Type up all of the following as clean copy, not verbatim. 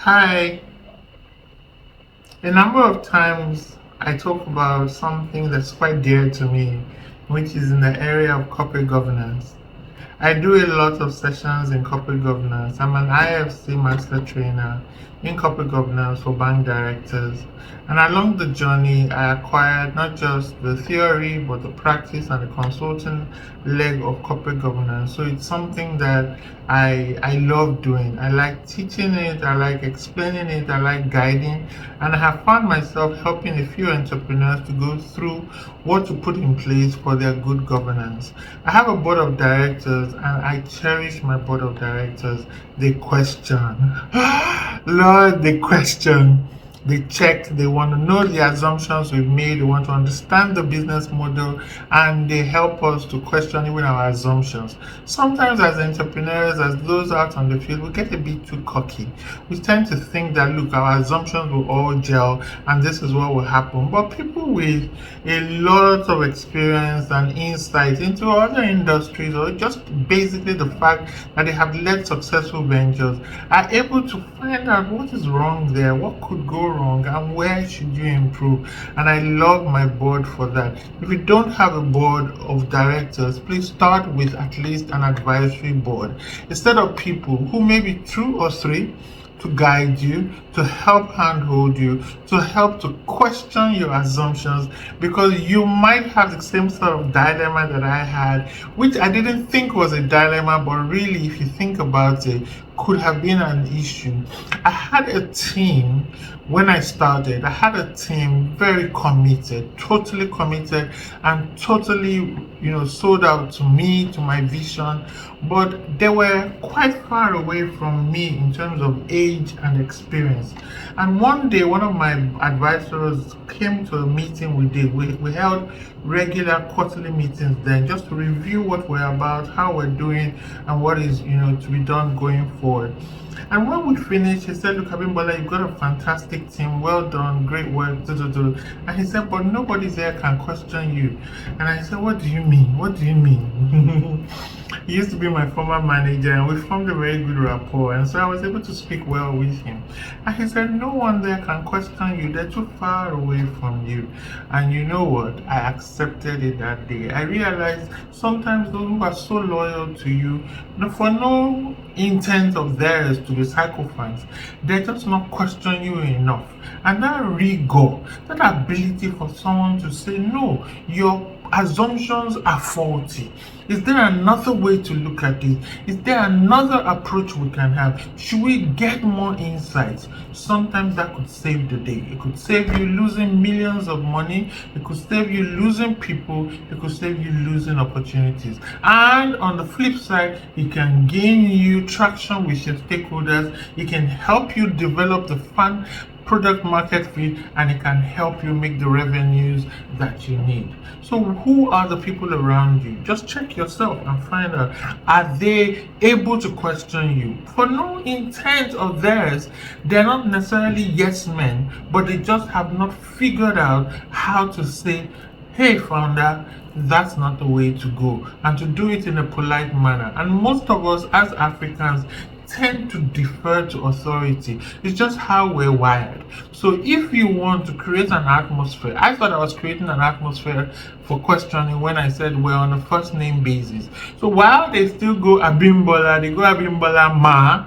Hi, a number of times I talk about something that's quite dear to me, which is in the area of corporate governance. I do a lot of sessions in corporate governance. I'm an IFC master trainer in corporate governance for bank directors. And along the journey, I acquired not just the theory, but the practice and the consulting leg of corporate governance. So it's something that I love doing. I like teaching it, I like explaining it, I like guiding. And I have found myself helping a few entrepreneurs to go through what to put in place for their good governance. I have a board of directors and I cherish my board of directors. They question. Lord, they question. They check, they want to know the assumptions we've made, they want to understand the business model, and they help us to question even our assumptions. Sometimes, as entrepreneurs, as those out on the field, we get a bit too cocky. We tend to think that, look, our assumptions will all gel and this is what will happen. But people with a lot of experience and insight into other industries, or just basically the fact that they have led successful ventures, are able to find out what is wrong there, what could go wrong, and where should you improve. And I love my board for that. If you don't have a board of directors, please start with at least an advisory board. Instead of people who may be two or three to guide you, to help handhold you, to help to question your assumptions, because you might have the same sort of dilemma that I had, which I didn't think was a dilemma, but really, if you think about it, could have been an issue. I had a team when I started, I had a team very committed, and totally, sold out to me, to my vision, but they were quite far away from me in terms of age and experience. And one day, one of my advisors came to a meeting we did. We held regular quarterly meetings then, just to review what we're about, how we're doing, and what is, to be done going forward. And when we finished, he said, "Look, Abimbola, you've got a fantastic team. Well done, great work." And he said, "But nobody there can question you." And I said, "What do you mean? What do you mean?" He used to be my former manager, and we formed a very good rapport. And so I was able to speak well with him. And he said, "No one there can question you. They're too far away from you." And you know what? I accepted it that day. I realized sometimes those who are so loyal to you, for no intent of theirs to be sycophants, they just not question you enough. And that rigor, that ability for someone to say, "No, your assumptions are faulty. Is there another way to look at it? Is there another approach we can have? Should we get more insights?" Sometimes that could save the day. It could save you losing millions of money. It could save you losing people. It could save you losing opportunities. And on the flip side, it can gain you traction with your stakeholders. It can help you develop the fun product market fit, and it can help you make the revenues that you need. So who are the people around you? Just check yourself and find out, are they able to question you for no intent of theirs? They're not necessarily yes men, but they just have not figured out how to say, "Hey founder, that's not the way to go," and to do it in a polite manner. And most of us as Africans tend to defer to authority. It's just how we're wired. So if you want to create an atmosphere, I thought I was creating an atmosphere for questioning when I said we're on a first name basis. So while they still go Abimbola, they go Abimbola Ma.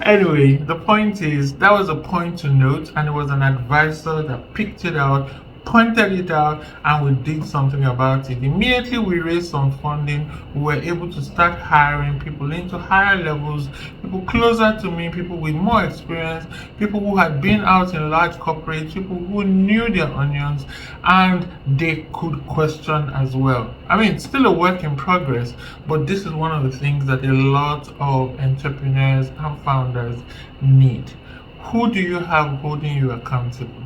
Anyway, the point is, that was a point to note, and it was an advisor that picked it out, pointed it out, and we did something about it. Immediately we raised some funding, we were able to start hiring people into higher levels, people closer to me, people with more experience, people who had been out in large corporates, people who knew their onions, and they could question as well. I mean, it's still a work in progress, but this is one of the things that a lot of entrepreneurs and founders need. Who do you have holding you accountable?